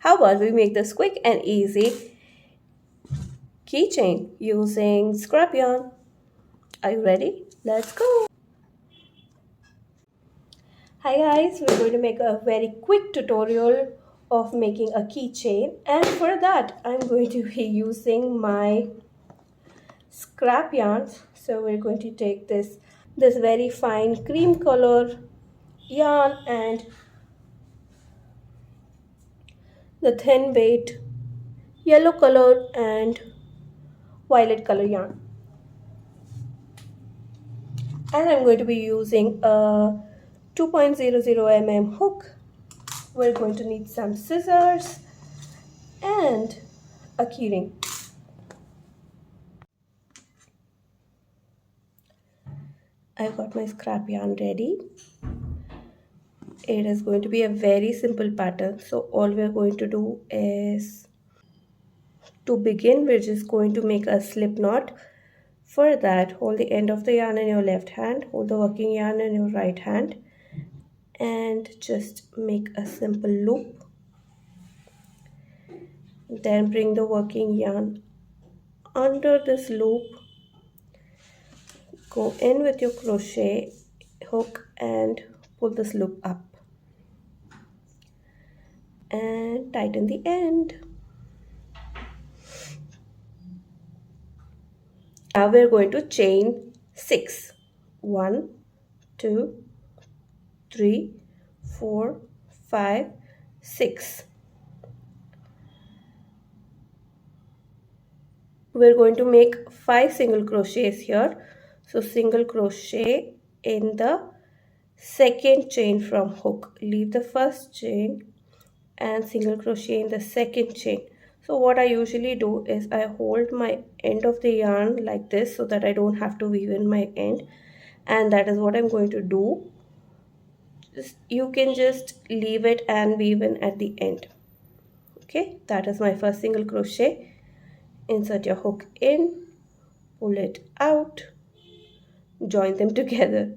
How about we make this quick and easy keychain using scrap yarn? Are you ready? Let's go! Hi guys, we're going to make a very quick tutorial of making a keychain, and for that I'm going to be using my scrap yarns. So we're going to take this very fine cream color yarn and the thin weight yellow color and violet color yarn, and I'm going to be using a 2.00 mm hook. We're going to need some scissors and a keyring. I've got my scrap yarn ready. It is going to be a very simple pattern, so all we're going to do is, to begin, we're just going to make a slip knot. For that, hold the end of the yarn in your left hand, hold the working yarn in your right hand, and just make a simple loop. Then bring the working yarn under this loop, go in with your crochet hook and pull this loop up and tighten the end. Now we're going to chain 6. 1, 2, 3, 4, 5, 6. We're going to make 5 single crochets here. So single crochet in the second chain from hook. Leave the first chain and single crochet in the second chain. So what I usually do is I hold my end of the yarn like this so that I don't have to weave in my end, and that is what I'm going to do. You can just leave it and weave in at the end. Okay, that is my first single crochet. Insert your hook in, pull it out, join them together.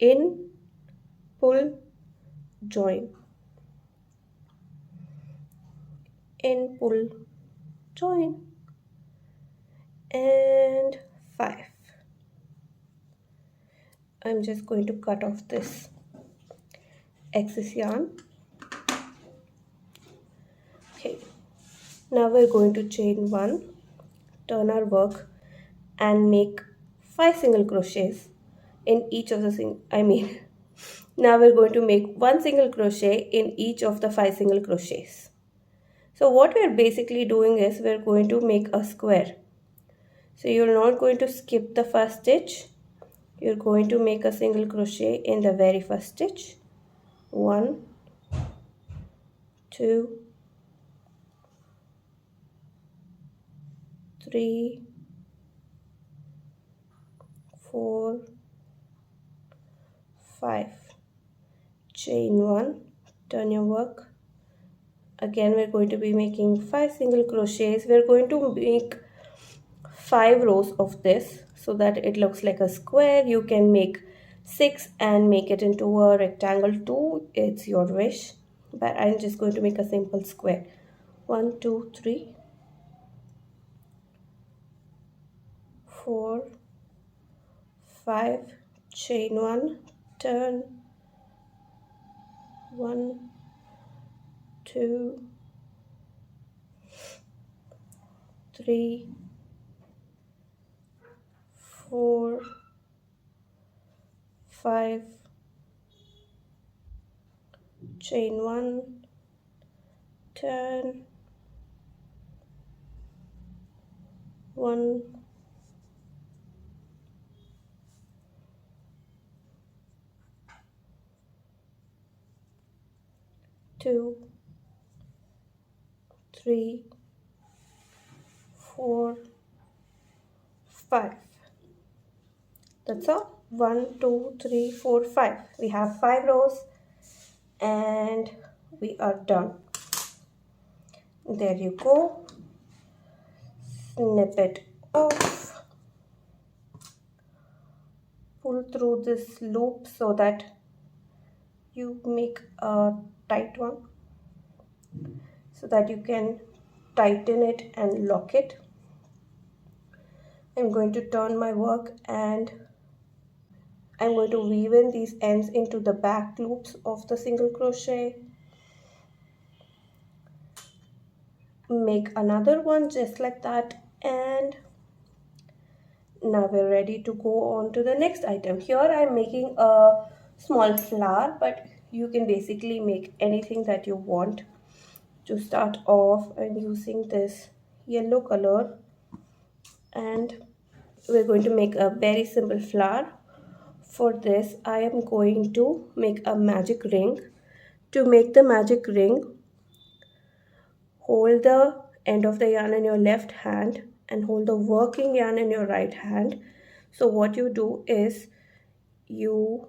In, pull, join. In, pull, join. And 5. I'm just going to cut off this excess yarn. Okay, now we're going to chain 1, turn our work and make 5 single crochets in each of the now we're going to make 1 single crochet in each of the 5 single crochets. So what we're basically doing is we're going to make a square. So you're not going to skip the first stitch. You're going to make a single crochet in the very first stitch. 1, 2, 3, 4, 5. Chain 1, turn your work. Again we're going to be making 5 single crochets. We're going to make 5 rows of this so that it looks like a square. You can make 6 and make it into a rectangle too, it's your wish, but I'm just going to make a simple square. 1, 2, 3, 4, 5. Chain 1, turn. 1, 2, 3, 4, 5. Chain 1, turn. 1, 2, 3, 4, 5. That's all. 1, 2, 3, 4, 5. We have 5 rows and we are done. There you go. Snip it off. Pull through this loop so that you make a tight one. so that you can tighten it and lock it. I'm going to turn my work and I'm going to weave in these ends into the back loops of the single crochet. Make another one just like that, and now we're ready to go on to the next item. Here I'm making a small flower, but you can basically make anything that you want. To start off, I'm using this yellow color and we're going to make a very simple flower. For this, I am going to make a magic ring. To make the magic ring, hold the end of the yarn in your left hand and hold the working yarn in your right hand. So what you do is you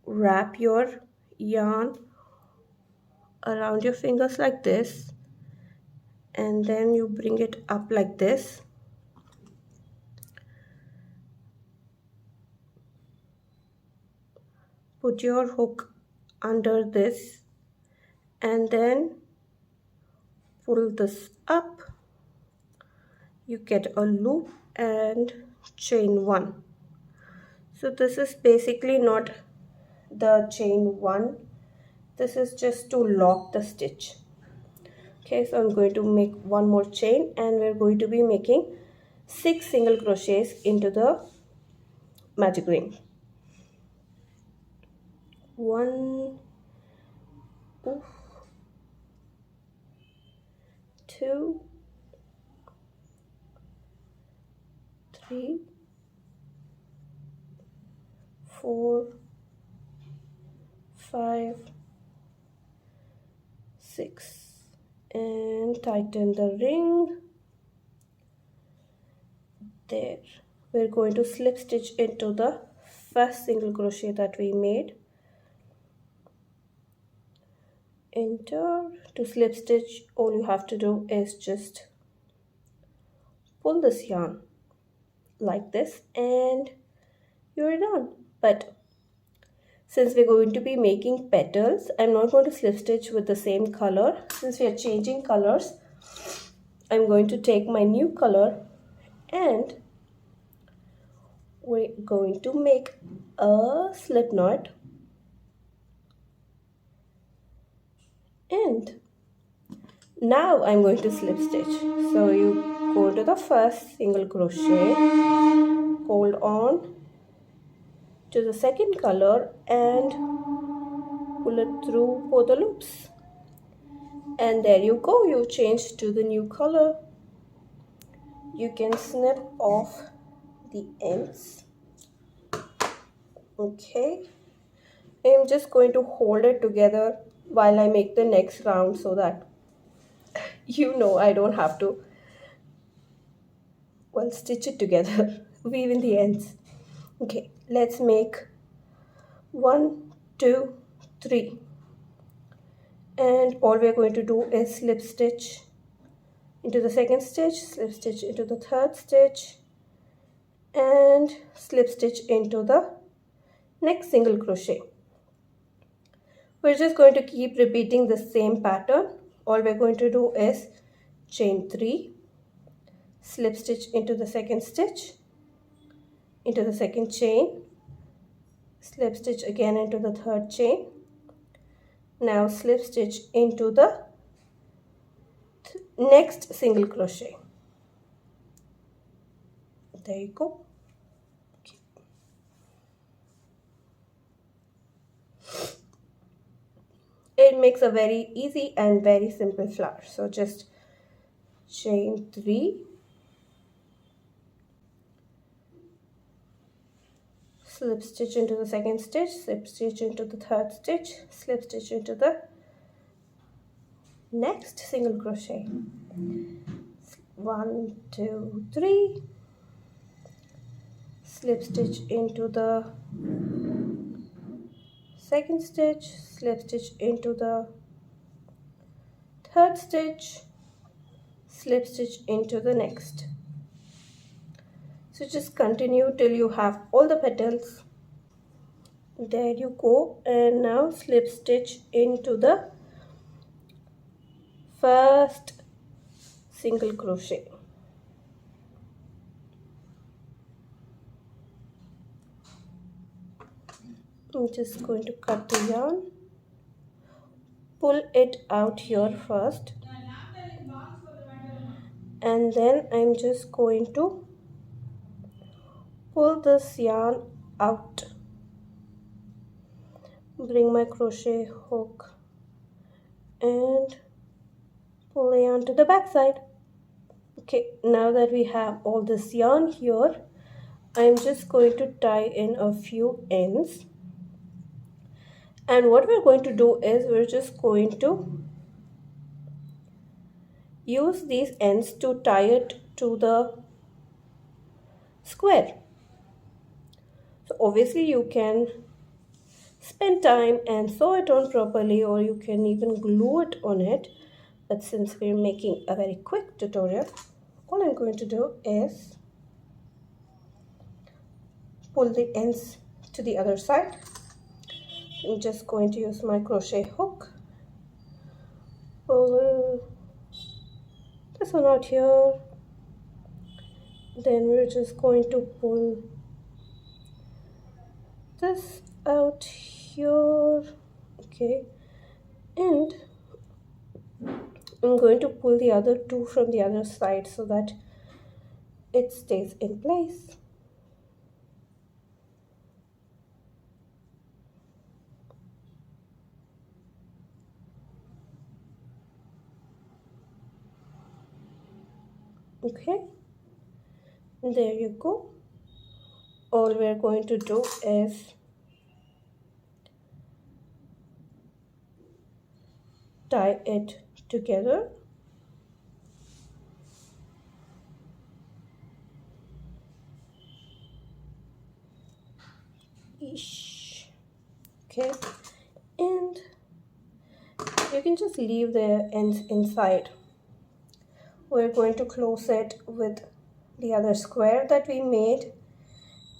wrap your yarn around your fingers like this, and then you bring it up like this. Put your hook under this and then pull this up. You get a loop and chain one. So this is basically not the chain one, this is just to lock the stitch. Okay, so I'm going to make one more chain and we're going to be making 6 single crochets into the magic ring. 1, 2, 3, 4, 5, 6, and tighten the ring. There, we're going to slip stitch into the first single crochet that we made. Enter. To slip stitch, all you have to do is just pull this yarn like this and you're done. But since we're going to be making petals, I'm not going to slip stitch with the same color. Since we are changing colors, I'm going to take my new color and we're going to make a slip knot, and now I'm going to slip stitch. So you go to the first single crochet, hold on to the second color and pull it through both the loops, and there you go, you changed to the new color. You can snip off the ends. Okay, I'm just going to hold it together while I make the next round so that I don't have to stitch it together. Weave in the ends. Okay, let's make 1, 2, 3, and all we're going to do is slip stitch into the second stitch, slip stitch into the third stitch, and slip stitch into the next single crochet. We're just going to keep repeating the same pattern. All we're going to do is chain 3, slip stitch into the second stitch, into the second chain, slip stitch again into the third chain. Now slip stitch into the next single crochet. There you go. Okay. It makes a very easy and very simple flower. So just chain 3, slip stitch into the second stitch, slip stitch into the third stitch, slip stitch into the next single crochet. 1, 2, 3, slip stitch into the second stitch, slip stitch into the third stitch, slip stitch into the next. So just continue till you have all the petals. There you go, and now slip stitch into the first single crochet. I'm just going to cut the yarn, pull it out here first, and then I'm just going to pull this yarn out, bring my crochet hook and pull the yarn to the back side. Okay, now that we have all this yarn here, I'm just going to tie in a few ends, and what we're going to do is we're just going to use these ends to tie it to the square. So obviously you can spend time and sew it on properly, or you can even glue it on it, but since we're making a very quick tutorial, all I'm going to do is pull the ends to the other side. I'm just going to use my crochet hook, pull this one out here, then we're just going to pull this out here. Okay, and I'm going to pull the other two from the other side so that it stays in place. Okay, there you go. All we're going to do is tie it together. Okay, and you can just leave the ends inside. We're going to close it with the other square that we made,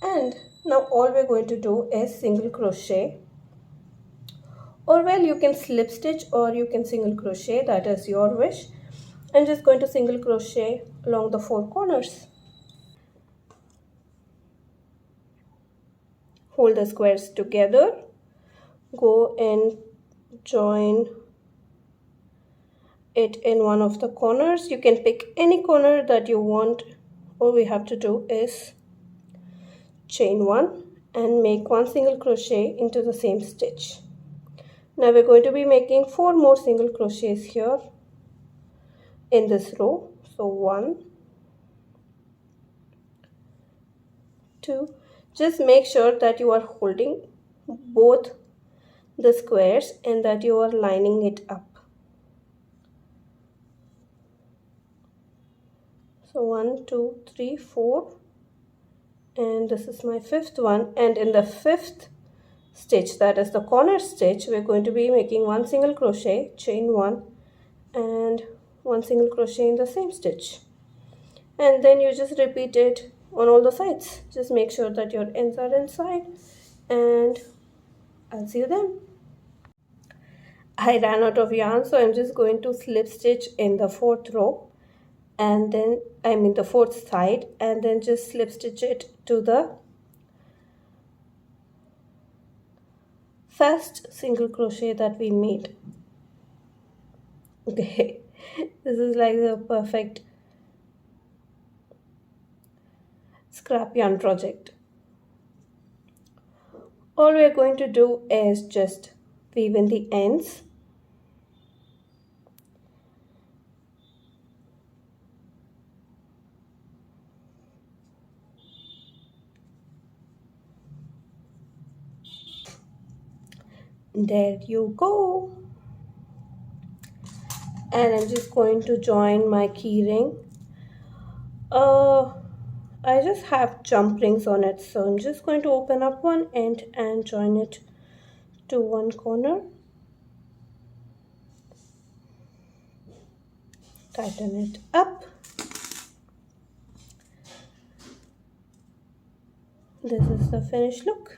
and now all we're going to do is single crochet, or well, you can slip stitch or you can single crochet, that is your wish. I'm just going to single crochet along the four corners. Hold the squares together, go and join it in one of the corners. You can pick any corner that you want. All we have to do is chain one and make one single crochet into the same stitch. Now we're going to be making 4 more single crochets here in this row. So 1, 2, just make sure that you are holding both the squares and that you are lining it up. So 1, 2, 3, 4, and this is my 5th one, and in the 5th stitch, that is the corner stitch, we're going to be making 1 single crochet, chain 1 and 1 single crochet in the same stitch, and then you just repeat it on all the sides. Just make sure that your ends are inside, and I'll see you then. I ran out of yarn, so I'm just going to slip stitch in the 4th row, and then the 4th side, and then just slip stitch it to the first single crochet that we made. Okay, this is like the perfect scrap yarn project. All we're going to do is just weave in the ends. There you go. And I'm just going to join my key ring. I just have jump rings on it, so I'm just going to open up one end and join it to one corner. Tighten it up. This is the finished look.